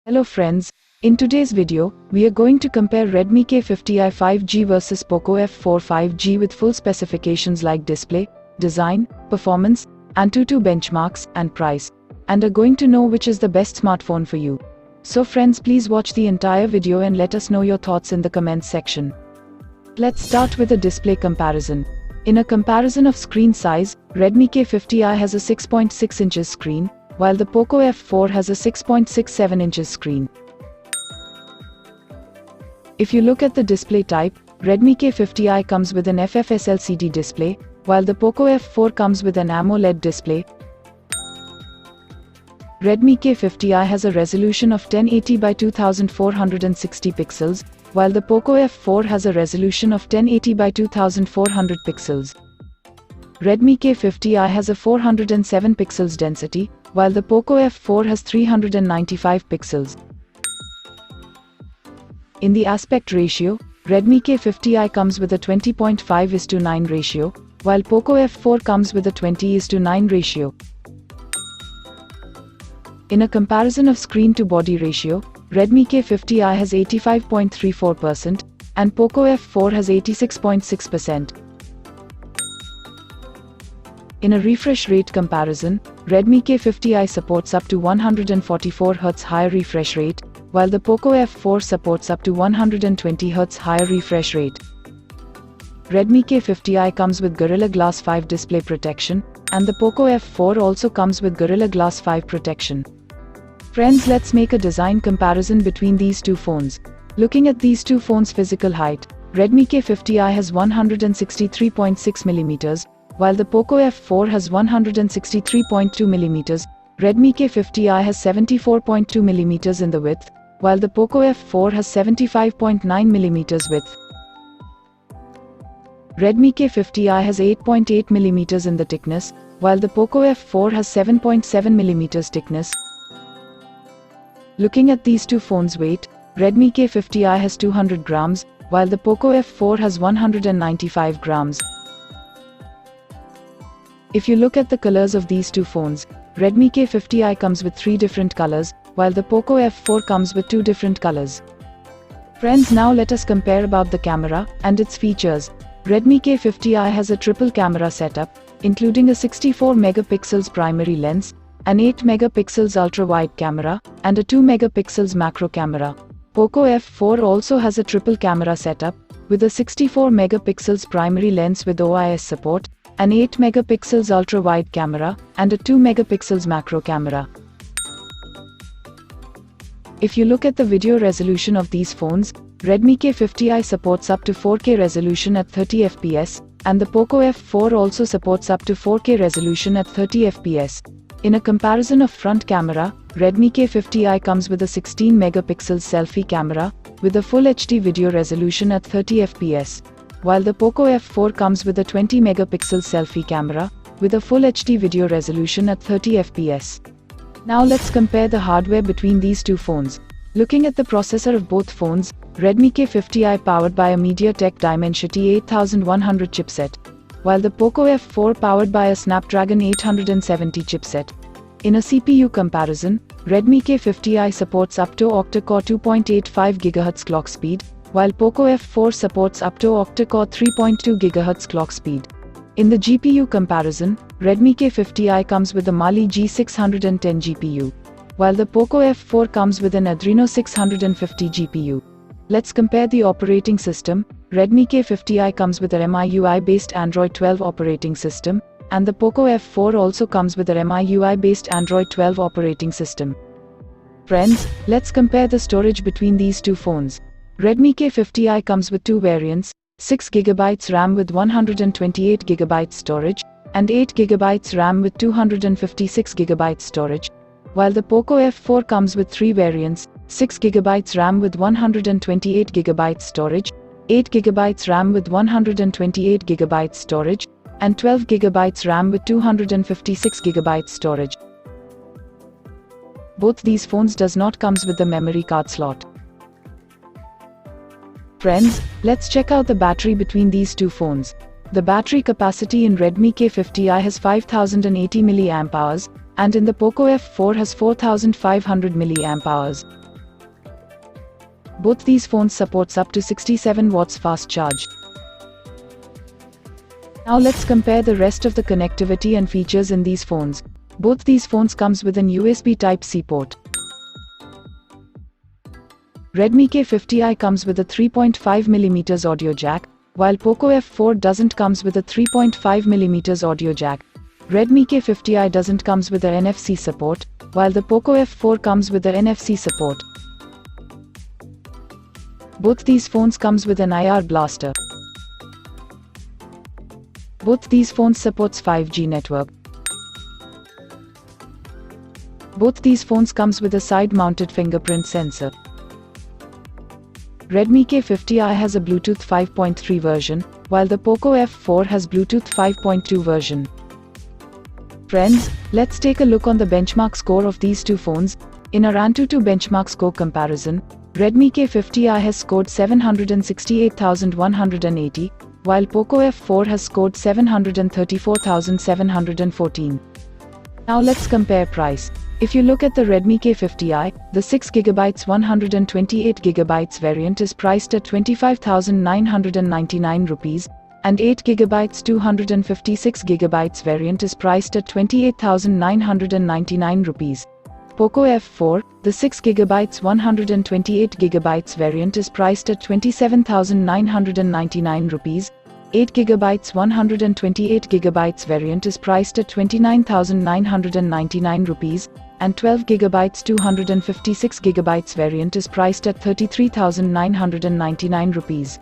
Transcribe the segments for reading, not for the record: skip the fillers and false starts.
Hello friends, in today's video, we are going to compare Redmi K50i 5G versus Poco F4 5G with full specifications like display, design, performance, Antutu benchmarks, and price, and are going to know which is the best smartphone for you. So friends, please watch the entire video and let us know your thoughts in the comments section. Let's start with a display comparison. In a comparison of screen size, Redmi K50i has a 6.6 inches screen, while the Poco F4 has a 6.67 inches screen. If you look at the display type, Redmi K50i comes with an FFS LCD display, while the Poco F4 comes with an Amoled display. Redmi K50i has a resolution of 1080 by 2460 pixels, while the Poco F4 has a resolution of 1080 by 2400 pixels. Redmi K50i has a 407 pixels density, while the Poco F4 has 395 pixels. In the aspect ratio, Redmi K50i comes with a 20.5:9 ratio, while Poco F4 comes with a 20:9 ratio. In a comparison of screen-to-body ratio, Redmi K50i has 85.34% and Poco F4 has 86.6%. In a refresh rate comparison, Redmi K50i supports up to 144Hz higher refresh rate, while the Poco F4 supports up to 120Hz higher refresh rate. Redmi K50i comes with Gorilla Glass 5 display protection, and the Poco F4 also comes with Gorilla Glass 5 protection. Friends, let's make a design comparison between these two phones. Looking at these two phones' physical height, Redmi K50i has 163.6 mm, while the Poco F4 has 163.2 mm. Redmi K50i has 74.2 mm in the width, while the Poco F4 has 75.9 mm width. Redmi K50i has 8.8 mm in the thickness, while the Poco F4 has 7.7 mm thickness. Looking at these two phones' weight, Redmi K50i has 200 grams, while the Poco F4 has 195 grams. If you look at the colors of these two phones, Redmi K50i comes with 3 different colors, while the Poco F4 comes with 2 different colors. Friends, now let us compare about the camera and its features. Redmi K50i has a triple camera setup, including a 64 megapixels primary lens, an 8 megapixels ultra-wide camera, and a 2 megapixels macro camera. Poco F4 also has a triple camera setup, with a 64 megapixels primary lens with OIS support, an 8 megapixels ultra-wide camera, and a 2 megapixels macro camera. If you look at the video resolution of these phones, Redmi K50i supports up to 4K resolution at 30 fps, and the Poco F4 also supports up to 4K resolution at 30 fps. In a comparison of front camera, Redmi K50i comes with a 16 megapixel selfie camera, with a full HD video resolution at 30 fps. While the Poco F4 comes with a 20 megapixel selfie camera, with a full HD video resolution at 30 fps. Now let's compare the hardware between these two phones. Looking at the processor of both phones, Redmi K50i powered by a MediaTek Dimensity 8100 chipset, while the Poco F4 powered by a Snapdragon 870 chipset. In a CPU comparison, Redmi K50i supports up to octa-core 2.85 GHz clock speed, while Poco F4 supports up to octa-core 3.2 GHz clock speed. In the GPU comparison, Redmi K50i comes with a Mali G610 GPU, while the Poco F4 comes with an Adreno 650 GPU. Let's compare the operating system. Redmi K50i comes with a MIUI-based Android 12 operating system, and the Poco F4 also comes with a MIUI-based Android 12 operating system. Friends, let's compare the storage between these two phones. Redmi K50i comes with 2 variants, 6GB RAM with 128GB storage, and 8GB RAM with 256GB storage, while the Poco F4 comes with 3 variants, 6GB RAM with 128GB storage, 8GB RAM with 128GB storage, and 12GB RAM with 256GB storage. Both these phones does not comes with the memory card slot. Friends, let's check out the battery between these two phones. The battery capacity in Redmi K50i has 5080 mAh, and in the Poco F4 has 4500 mAh. Both these phones supports up to 67 watts fast charge. Now let's compare the rest of the connectivity and features in these phones. Both these phones comes with an USB Type-C port. Redmi K50i comes with a 3.5mm audio jack, while Poco F4 doesn't comes with a 3.5mm audio jack. Redmi K50i doesn't comes with a NFC support, while the Poco F4 comes with a NFC support. Both these phones comes with an IR blaster. Both these phones supports 5G network. Both these phones comes with a side-mounted fingerprint sensor. Redmi K50i has a Bluetooth 5.3 version, while the Poco F4 has Bluetooth 5.2 version. Friends, let's take a look on the benchmark score of these two phones. In our Antutu benchmark score comparison, Redmi K50i has scored 768,180, while Poco F4 has scored 734,714. Now let's compare price. If you look at the Redmi K50i, the 6GB 128GB variant is priced at 25,999 rupees, and 8GB 256GB variant is priced at 28,999 rupees. Poco F4, the 6GB 128GB variant is priced at 27,999 rupees, 8GB 128GB variant is priced at 29,999 rupees, and 12GB 256GB variant is priced at 33,999 rupees.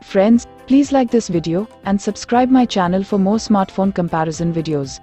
Friends, please like this video and subscribe my channel for more smartphone comparison videos.